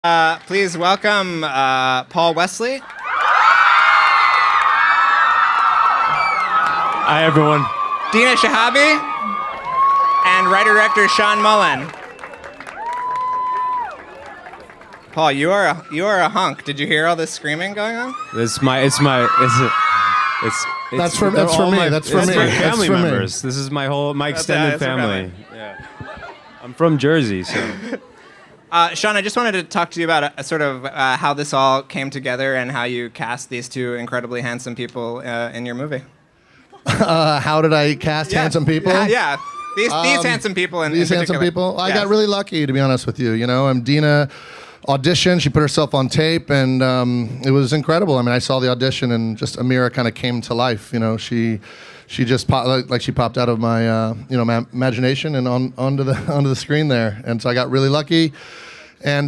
Please welcome Paul Wesley. Hi, everyone. Dina Shihabi. And writer-director Sean Mullin. Paul, you are a hunk. Did you hear all this screaming going on? That's for me. That's for me. It's for family members. This is my extended family. Yeah. I'm from Jersey, so. Sean, I just wanted to talk to you about how this all came together and how you cast these two incredibly handsome people in your movie. How did I cast handsome people? Yeah. These handsome people in These handsome people? I got really lucky, to be honest with you. You know, Dina auditioned. She put herself on tape, and it was incredible. I mean, I saw the audition, and just Amira kind of came to life. You know, she just popped out of my my imagination and onto the screen there. And so I got really lucky. And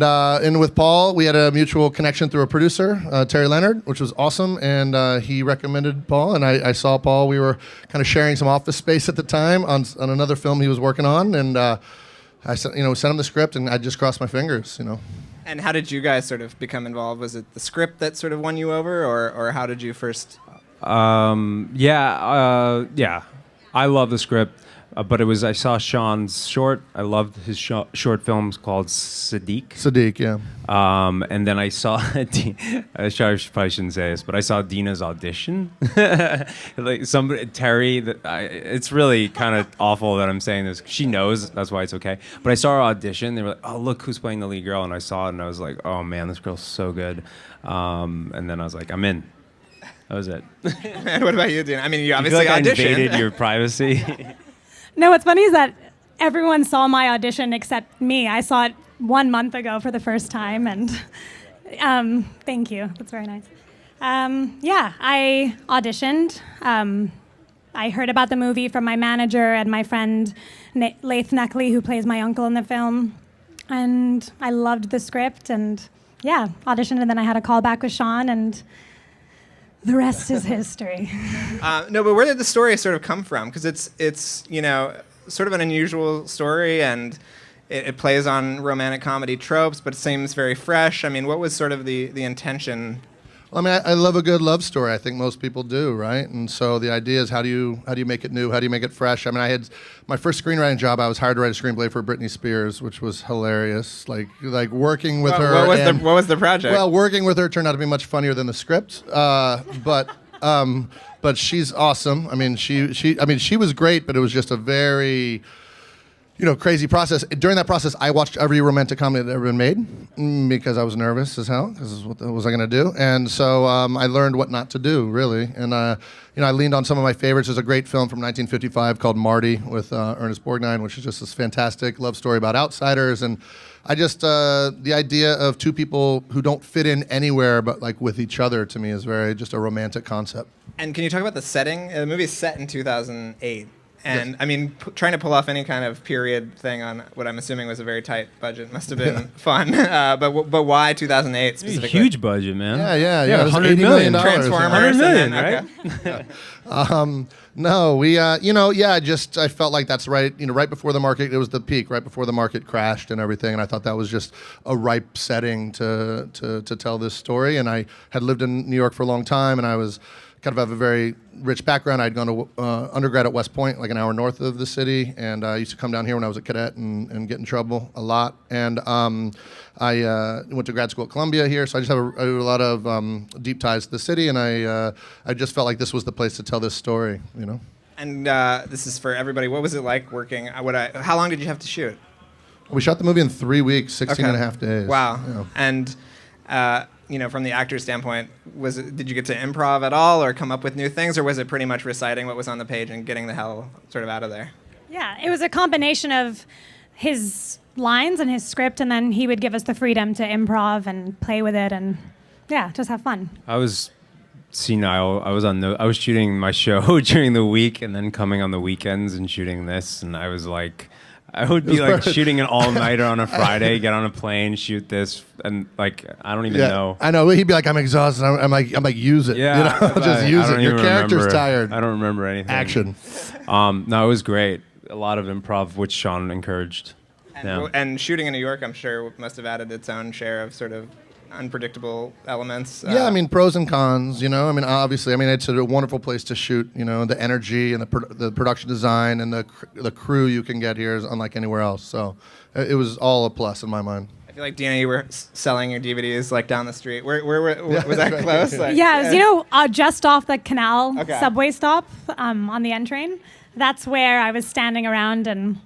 with Paul, we had a mutual connection through a producer, Terry Leonard, which was awesome. And he recommended Paul, and I saw Paul. We were kind of sharing some office space at the time on another film he was working on. And I sent him the script, and I just crossed my fingers, And how did you guys sort of become involved? Was it the script that sort of won you over, or how did you first? Yeah. I love the script. But I saw Sean's short. I loved his short films called Sadiq. Sadiq, yeah. And then I saw, I probably shouldn't say this, but I saw Dina's audition. Terry, it's really kind of awful that I'm saying this. She knows, that's why it's okay. But I saw her audition. They were like, oh, look who's playing the lead girl. And I saw it and I was like, oh man, this girl's so good. And then I was like, I'm in. That was it. And what about you, Dina? I mean, you obviously I auditioned. invaded your privacy. No, what's funny is that everyone saw my audition except me. I saw it 1 month ago for the first time, and thank you. That's very nice. I auditioned. I heard about the movie from my manager and my friend Laith Neckley, who plays my uncle in the film, and I loved the script, and auditioned, and then I had a call back with Sean, and the rest is history. No, but where did the story sort of come from? Because it's sort of an unusual story, and it plays on romantic comedy tropes, but it seems very fresh. I mean, what was sort of the intention? Well, I mean, I love a good love story. I think most people do, right? And so the idea is how do you make it new? How do you make it fresh? I mean, I had my first screenwriting job. I was hired to write a screenplay for Britney Spears, which was hilarious. Like working with her. What was the project? Well, working with her turned out to be much funnier than the script. But she's awesome. I mean, she was great, but it was just a very crazy process. During that process, I watched every romantic comedy that had ever been made because I was nervous as hell. Because what was I going to do? And so I learned what not to do, really. And I leaned on some of my favorites. There's a great film from 1955 called Marty with Ernest Borgnine, which is just this fantastic love story about outsiders. And I just the idea of two people who don't fit in anywhere but like with each other, to me, is just a romantic concept. And can you talk about the setting? The movie is set in 2008. And I mean, trying to pull off any kind of period thing on what I'm assuming was a very tight budget must have been fun. But why 2008 specifically? Huge budget, man. Yeah. $100 million. Transformers. $100 million, right? No, we, I felt like that's right. Right before the market, it was the peak. Right before the market crashed and everything, and I thought that was just a ripe setting to tell this story. And I had lived in New York for a long time, and I was kind of have a very rich background. I'd gone to undergrad at West Point, like an hour north of the city, and I used to come down here when I was a cadet and get in trouble a lot. And I went to grad school at Columbia here, so I just have a lot of deep ties to the city, and I just felt like this was the place to tell this story, And this is for everybody. What was it like working? How long did you have to shoot? We shot the movie in 3 weeks, 16 and a half days. Wow. Yeah. And from the actor's standpoint, did you get to improv at all or come up with new things, or was it pretty much reciting what was on the page and getting the hell sort of out of there? Yeah, it was a combination of his lines and his script, and then he would give us the freedom to improv and play with it and, just have fun. I was senile. I was shooting my show during the week and then coming on the weekends and shooting this, and I was like, I would be like shooting an all-nighter on a Friday, get on a plane, shoot this, and like I don't even know. I know. He'd be like, I'm exhausted. I'm like, use it. Yeah, just use it. Your character's tired. I don't remember anything. Action. No, it was great. A lot of improv, which Sean encouraged. And shooting in New York, I'm sure, must have added its own share of sort of unpredictable elements. Yeah, I mean, pros and cons, you know. I mean, obviously, I mean, it's a wonderful place to shoot, you know, the energy and the production design and the crew you can get here is unlike anywhere else. So it was all a plus in my mind. I feel like, Dina, you were selling your DVDs like down the street. Where was that close? Like, Yeah, it was, you know, just off the Canal Okay. subway stop on the N train. That's where I was standing around, and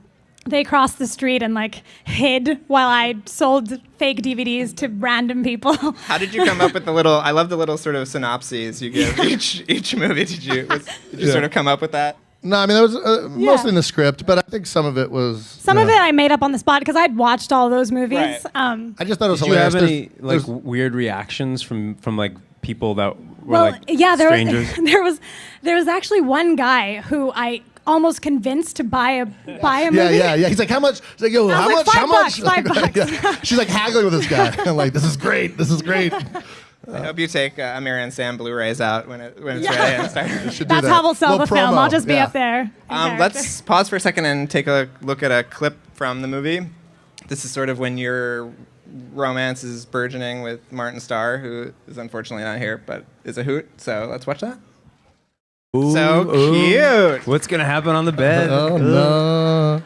they crossed the street and like hid while I sold fake DVDs to random people. How did you come up with the little? I love the little sort of synopses you give each movie. Did you sort of come up with that? No, I mean, that was mostly in the script, but I think some of it was... Some of it I made up on the spot because I'd watched all those movies. Right. I just thought it was Did you hilarious. have any There's- weird reactions from like people that were Well, like yeah, strangers? there was actually one guy who I almost convinced to buy a movie. Yeah. He's like, how much? He's like, yo, I how was much? like, How much? $5. Yeah. She's like haggling with this guy. I'm like, this is great. This is great. I hope you take Amira and Sam Blu-rays out when it's ready and start. Should do That's that. how we'll sell Little the film. promo. I'll just be Yeah. up there. in character. Let's pause for a second and take a look at a clip from the movie. This is sort of when your romance is burgeoning with Martin Starr, who is unfortunately not here, but is a hoot. So let's watch that. Ooh, So ooh. cute. What's gonna happen on the bed? Oh no.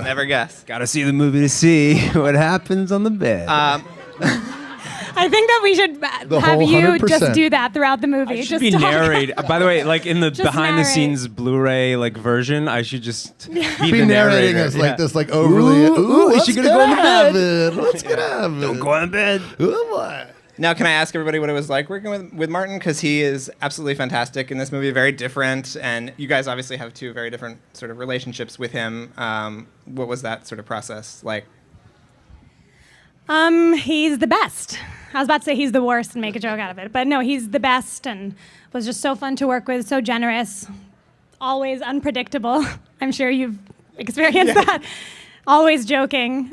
Never guess. Gotta see the movie to see what happens on the bed. I think that we should The have whole you 100%. just do that throughout the movie. I should just be talk. narrated. By the way, like in the Just behind the narrate. scenes Blu-ray like version, I should just be Be the narrating narrator. as like Yeah. this, like overly. Ooh, is she gonna go in the bed? happen? What's gonna happen? Don't go on bed. Oh, boy. Now, can I ask everybody what it was like working with Martin? Because he is absolutely fantastic in this movie, very different, and you guys obviously have two very different sort of relationships with him. What was that sort of process like? He's the best. I was about to say he's the worst and make a joke out of it, but no, he's the best and was just so fun to work with, so generous, always unpredictable. I'm sure you've experienced that. Always joking.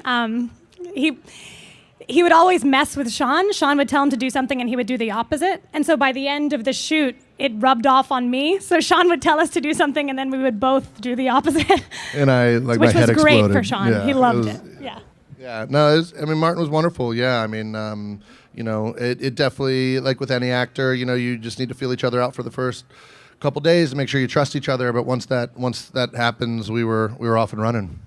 He would always mess with Sean. Sean would tell him to do something and he would do the opposite. And so by the end of the shoot, it rubbed off on me. So Sean would tell us to do something and then we would both do the opposite. And I like Which my head was great exploded. for Sean. Yeah, He loved was- it. Yeah. Yeah, no, I mean, Martin was wonderful. Yeah, I mean, you know, it definitely, like with any actor, you know, you just need to feel each other out for the first couple days to make sure you trust each other. But once that happens, we were off and running.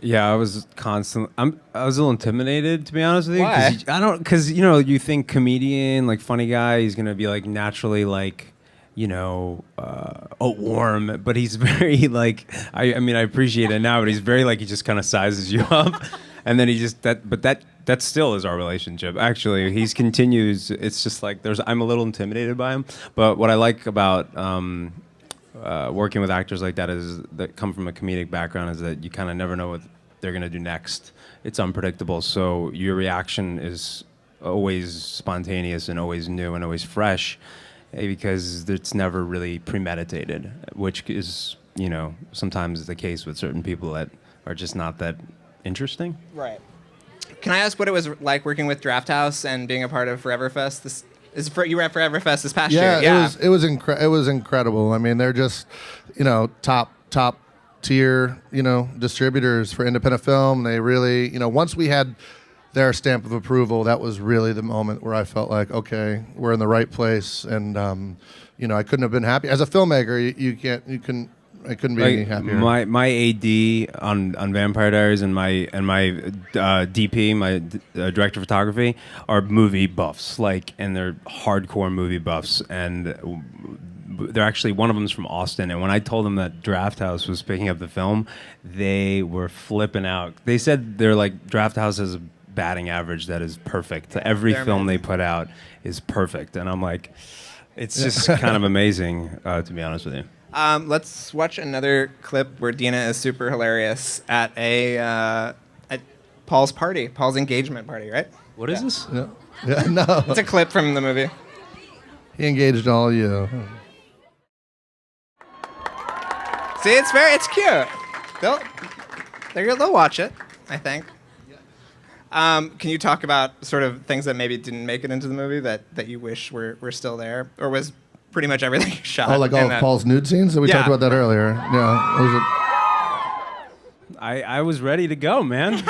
Yeah, I was constantly. I was a little intimidated, to be honest with you. Why? Because you know, you think comedian, like funny guy, he's gonna be like naturally like, you know, warm, but he's very like. I mean, I appreciate it now, but he's very like he just kind of sizes you up, and then he just that still is our relationship. Actually, he's continues. It's just like I'm a little intimidated by him, but what I like about working with actors like that that come from a comedic background is that you kind of never know what they're gonna do next. It's unpredictable, so your reaction is always spontaneous and always new and always fresh, because it's never really premeditated, which is, you know, sometimes the case with certain people that are just not that interesting. Right. Can I ask what it was like working with Draft House and being a part of Forever Fest? You were at Forever Fest this past year. Yeah, it was incredible. I mean, they're just, you know, top tier, you know, distributors for independent film. They really, you know, once we had their stamp of approval, that was really the moment where I felt like, okay, we're in the right place. And you know, I couldn't have been happy as a filmmaker. I couldn't be any happier. My AD on Vampire Diaries and my DP, my director of photography, are movie buffs, and they're hardcore movie buffs, and they're actually, one of them's from Austin, and when I told them that Draft House was picking up the film, they were flipping out. They said they're like, Draft House has a batting average that is perfect. Every film they put out is perfect, and I'm like, it's just kind of amazing, to be honest with you. Let's watch another clip where Dina is super hilarious at at Paul's party, Paul's engagement party, right? What is this? Yeah, no, It's a clip from the movie. he engaged all you. See, it's cute. They'll watch it, I think. Can you talk about sort of things that maybe didn't make it into the movie that you wish were still there, or was pretty much everything shot? Oh, like all of Paul's nude scenes? We talked about that earlier. Yeah. I was ready to go, man.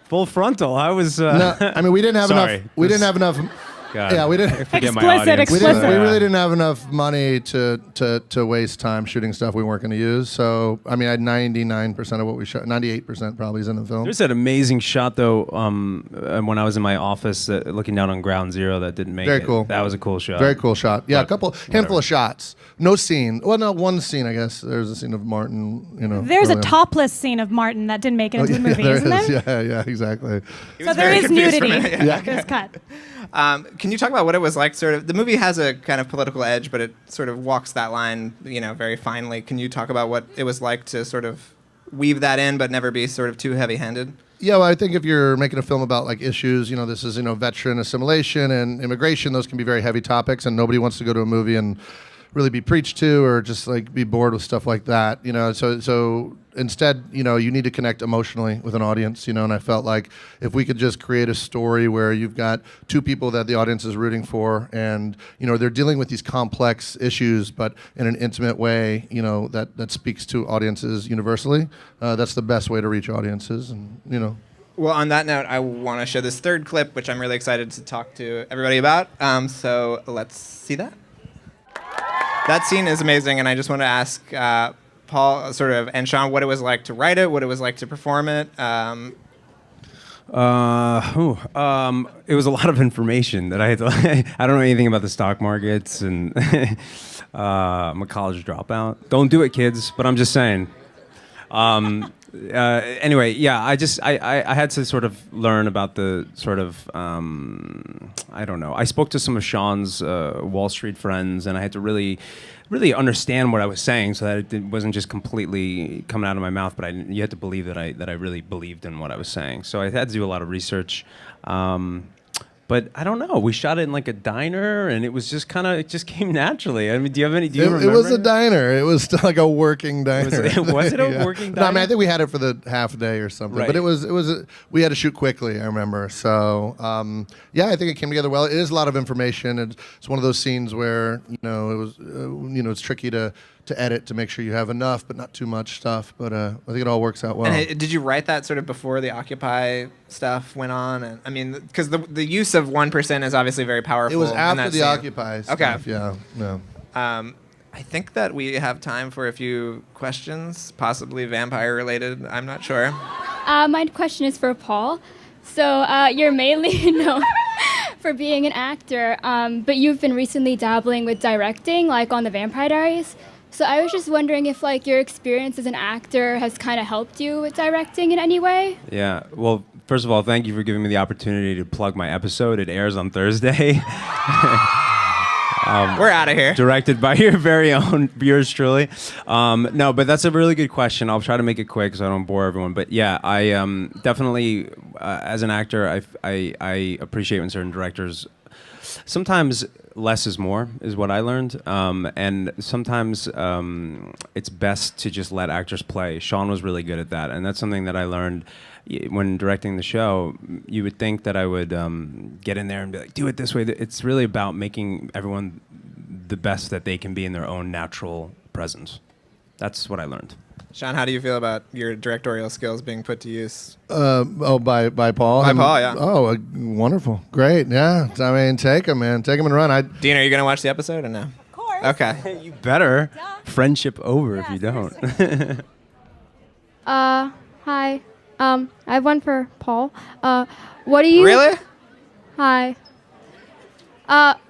Full frontal. I was. No, I mean we didn't have sorry. enough. We didn't have enough. God, Yeah, we didn't. I forget my Explicit, audience. We explicit. really didn't have enough money to waste time shooting stuff we weren't going to use. So, I mean, I had 99% of what we shot, 98% probably is in the film. There's that amazing shot though. When I was in my office, looking down on Ground Zero, that didn't make Very it. cool. That was a cool shot. Very cool shot. Yeah, But handful of shots. No scene. Well, no, one scene, I guess. There's a scene of Martin, There's a early on. topless scene of Martin that didn't make it into the movie, there isn't is. there? Yeah, exactly. So there is nudity. Yeah. There's cut. Can you talk about what it was like? Sort of, the movie has a kind of political edge, but it sort of walks that line, very finely. Can you talk about what it was like to sort of weave that in, but never be sort of too heavy-handed? Yeah, well, I think if you're making a film about like issues, this is veteran assimilation and immigration. Those can be very heavy topics, and nobody wants to go to a movie and really be preached to or just like be bored with stuff like that. So instead, you need to connect emotionally with an audience. And I felt like if we could just create a story where you've got two people that the audience is rooting for, and they're dealing with these complex issues, but in an intimate way, that speaks to audiences universally. That's the best way to reach audiences, and. Well, on that note, I want to show this third clip, which I'm really excited to talk to everybody about. So let's see that. That scene is amazing, and I just want to ask Paul and Sean what it was like to write it, what it was like to perform it. It was a lot of information that I had to. I don't know anything about the stock markets, and I'm a college dropout. Don't do it, kids. But I'm just saying. Anyway, yeah, I had to sort of learn about the sort of I don't know. I spoke to some of Sean's Wall Street friends, and I had to really understand what I was saying, so that it wasn't just completely coming out of my mouth. But you had to believe that I really believed in what I was saying. So I had to do a lot of research. But I don't know. We shot it in like a diner, and it was just it just came naturally. I mean, do you remember? It was a diner. It was still like a working diner. Was it a Yeah. working No, diner? I mean, I think we had it for the half day or something. Right. But we had to shoot quickly, I remember. So, yeah, I think it came together well. It is a lot of information. It's one of those scenes where, it was, it's tricky to edit to make sure you have enough, but not too much stuff. But I think it all works out well. And did you write that sort of before the Occupy stuff went on? And I mean, because the use of 1% is obviously very powerful. It was in after that the scene. Occupy stuff. Okay. Yeah. I think that we have time for a few questions, possibly vampire related. I'm not sure. My question is for Paul. So you're mainly known for being an actor, but you've been recently dabbling with directing, like on The Vampire Diaries. So I was just wondering if your experience as an actor has kind of helped you with directing in any way? Yeah. Well, first of all, thank you for giving me the opportunity to plug my episode. It airs on Thursday. We're out of here. Directed by your very own, yours truly. No, but that's a really good question. I'll try to make it quick so I don't bore everyone. But yeah, I definitely, as an actor, I appreciate when certain directors, sometimes less is more, is what I learned. And sometimes it's best to just let actors play. Sean was really good at that. And that's something that I learned when directing the show. You would think that I would get in there and be like, do it this way. It's really about making everyone the best that they can be in their own natural presence. That's what I learned. Sean, how do you feel about your directorial skills being put to use? By Paul? By Paul, yeah. Oh, wonderful. Great, yeah. I mean, take him, man. Take him and run. Dina, are you going to watch the episode or no? Of course. Okay. You better. Duh. Friendship over Yeah, if you don't. Hi. I have one for Paul. What do you... Really? Hi.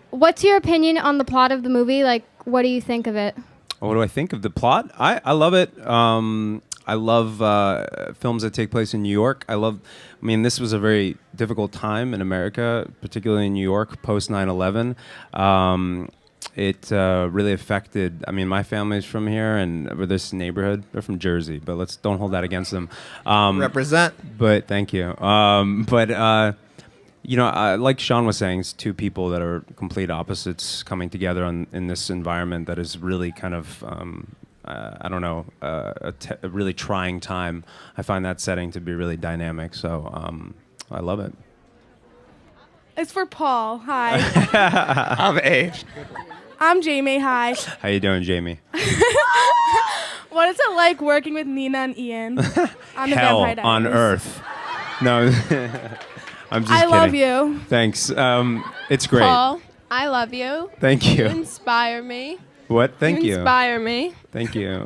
What's your opinion on the plot of the movie? What do you think of it? What do I think of the plot? I love it. I love films that take place in New York. This was a very difficult time in America, particularly in New York, post 9/11. It really affected, my family's from here, and this neighborhood, they're from Jersey, but don't hold that against them. Represent. But thank you. Like Sean was saying, it's two people that are complete opposites coming together in this environment that is really kind of, a really trying time. I find that setting to be really dynamic, so I love it. It's for Paul. Hi. Of age. I'm Jamie. Hi. How you doing, Jamie? What is it like working with Nina and Ian on the Hell Vampire Diaries? on earth. No, I'm just I kidding. love you. Thanks. It's great. Paul, I love you. Thank You you. inspire me. What? Thank you. Inspire me. Thank you.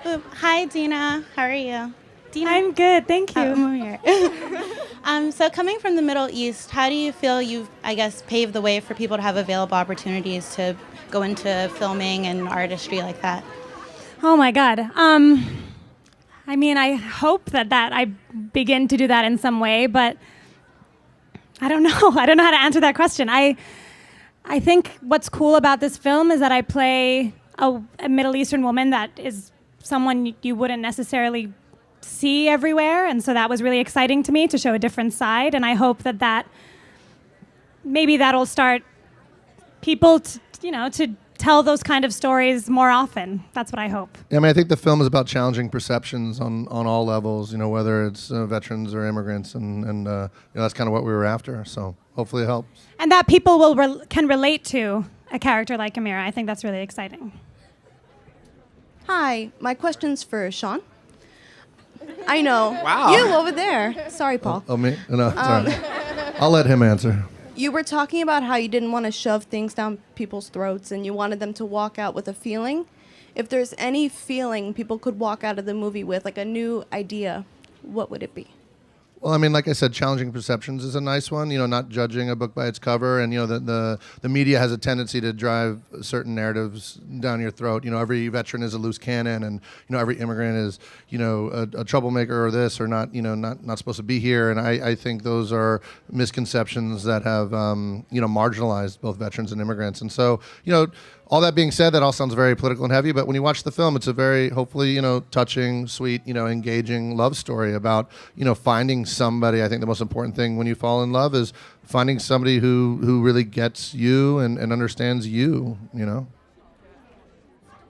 Hi, Dina. How are you? Dina? I'm good, thank you. I'm over here. So coming from the Middle East, how do you feel you've, I guess, paved the way for people to have available opportunities to go into filming and artistry like that? Oh my God. I mean, I hope that I begin to do that in some way, but I don't know. I don't know how to answer that question. I think what's cool about this film is that I play a Middle Eastern woman that is someone you wouldn't necessarily see everywhere, and so that was really exciting to me to show a different side, and I hope that maybe that'll start people to tell those kind of stories more often. That's what I hope. Yeah, I mean, I think the film is about challenging perceptions on all levels, whether it's veterans or immigrants, and that's kind of what we were after, so hopefully it helps. And that people can relate to a character like Amira. I think that's really exciting. Hi, my question's for Sean. I know. Wow. You over there. Sorry, Paul. Oh, me? No, sorry. I'll let him answer. You were talking about how you didn't want to shove things down people's throats and you wanted them to walk out with a feeling. If there's any feeling people could walk out of the movie with, like a new idea, what would it be? Well, I mean, like I said, challenging perceptions is a nice one. Not judging a book by its cover, and the media has a tendency to drive certain narratives down your throat. Every veteran is a loose cannon, and every immigrant is a troublemaker or this or not not supposed to be here. And I think those are misconceptions that have marginalized both veterans and immigrants. And so all that being said, that all sounds very political and heavy, but when you watch the film, it's a very, hopefully, touching, sweet, engaging love story about, finding somebody. I think the most important thing when you fall in love is finding somebody who really gets you and understands you. All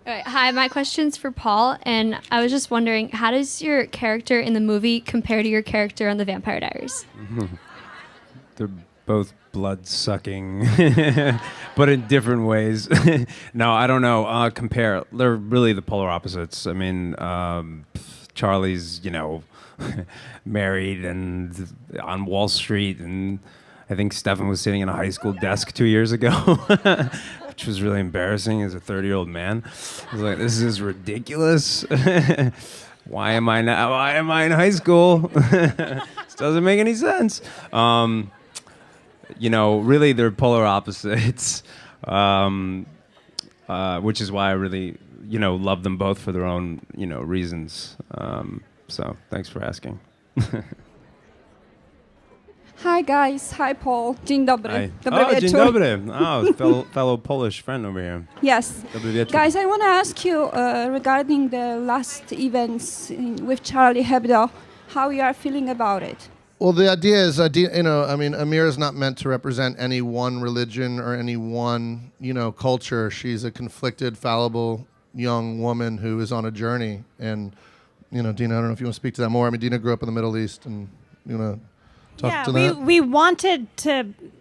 right. Hi, my question's for Paul, and I was just wondering, how does your character in the movie compare to your character on the Vampire Diaries? They're both blood-sucking, but in different ways. No, I don't know. Compare. They're really the polar opposites. I mean, Charlie's, married and on Wall Street, and I think Stefan was sitting in a high school desk 2 years ago, which was really embarrassing as a 30-year-old man. I was like, this is ridiculous. Why am I in high school? This doesn't make any sense. Really they're polar opposites, which is why I really, love them both for their own, reasons. So thanks for asking. Hi guys, hi Paul. Dzień dobry. Hi. Dobry Dzień wieczór. dobry. Fellow Polish friend over here. Yes. Dobry wieczór. Guys, I want to ask you regarding the last events with Charlie Hebdo, how you are feeling about it. Well, the idea is, Amira is not meant to represent any one religion or any one, culture. She's a conflicted, fallible young woman who is on a journey. And, Dina, I don't know if you want to speak to that more. I mean, Dina grew up in the Middle East, and you want to talk to that? We wanted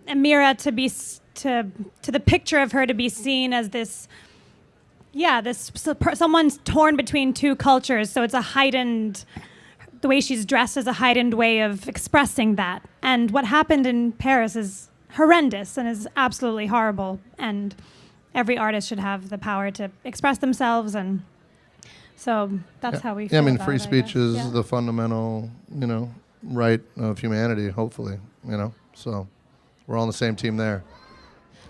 Amira to be to the picture of her to be seen as this someone's torn between two cultures. So it's a heightened. The way she's dressed is a heightened way of expressing that. And what happened in Paris is horrendous and is absolutely horrible. And every artist should have the power to express themselves. And so that's how we feel. Yeah, I mean, about free it, speech guess. is the fundamental, right of humanity, hopefully, So we're all on the same team there.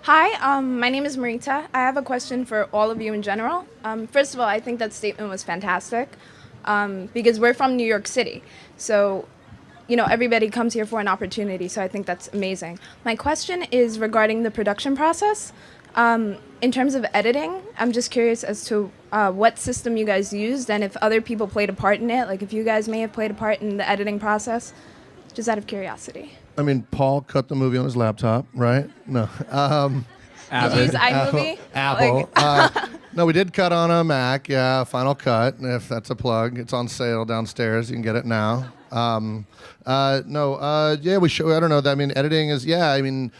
Hi, my name is Marita. I have a question for all of you in general. First of all, I think that statement was fantastic. Because we're from New York City. So, everybody comes here for an opportunity. So I think that's amazing. My question is regarding the production process. In terms of editing, I'm just curious as to what system you guys used and if other people played a part in it. Like if you guys may have played a part in the editing process, just out of curiosity. I mean, Paul cut the movie on his laptop, right? No. Did you use iMovie? Apple. No, we did cut on a Mac. Yeah, Final Cut. If that's a plug, it's on sale downstairs. You can get it now. We show. I don't know. I mean, editing is. Yeah, I mean,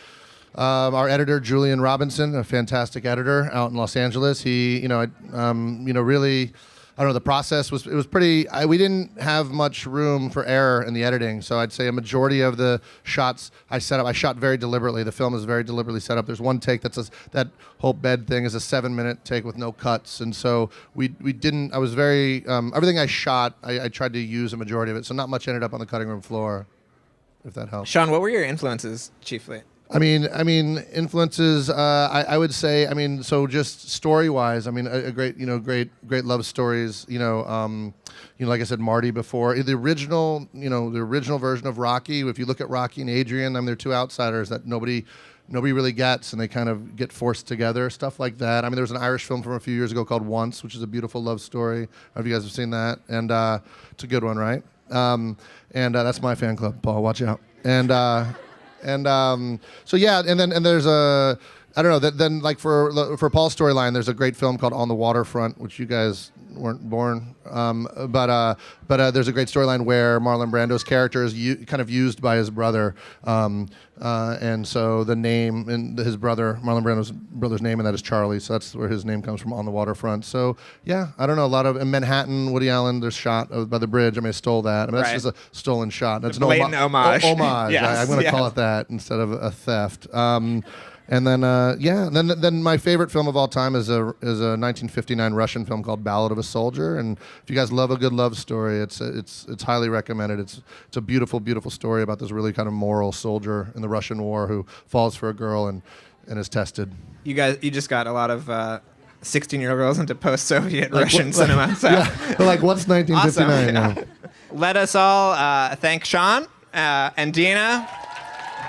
Our editor, Julian Robinson, a fantastic editor out in Los Angeles. He, really, I don't know, the process was pretty, we didn't have much room for error in the editing. So I'd say a majority of the shots I shot very deliberately. The film is very deliberately set up. There's one take that whole bed thing is a 7-minute take with no cuts. And so we didn't, I was very, everything I shot, I tried to use a majority of it. So not much ended up on the cutting room floor, if that helps. Sean, what were your influences chiefly? I mean, influences. I would say. I mean, so just story-wise. I mean, a great love stories. Like I said, Marty before. The original version of Rocky. If you look at Rocky and Adrian, they're two outsiders that nobody really gets, and they kind of get forced together. Stuff like that. I mean, there was an Irish film from a few years ago called Once, which is a beautiful love story. I don't know if you guys have seen that, and it's a good one, right? That's my fan club, Paul. Watch out. So yeah, and there's a, I don't know, then like for Paul's storyline, there's a great film called On the Waterfront, which you guys weren't born, but there's a great storyline where Marlon Brando's character is kind of used by his brother, and so the name and his brother, Marlon Brando's brother's name, and that is Charlie, so that's where his name comes from, On the Waterfront. So yeah, I don't know, a lot of in Manhattan, Woody Allen, there's shot by the bridge. I mean, I stole that. I mean, that's just a stolen shot. That's an blatant homage. Homage. Yes, I'm going to call it that instead of a theft. And then, then my favorite film of all time is a 1959 Russian film called Ballad of a Soldier. And if you guys love a good love story, it's highly recommended. It's a beautiful, beautiful story about this really kind of moral soldier in the Russian war who falls for a girl and is tested. You just got a lot of 16-year-old girls into post-Soviet Russian cinema. So. Yeah, but like what's 1959? Awesome. Yeah. Let us all thank Sean and Dina.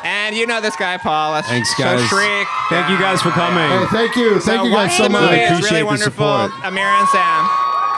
And you know this guy, Paul. Thanks, guys. So Shriek. Thank you guys for coming. Hey, thank you. Thank you guys so much. It's Appreciate really the wonderful. support. Amira and Sam.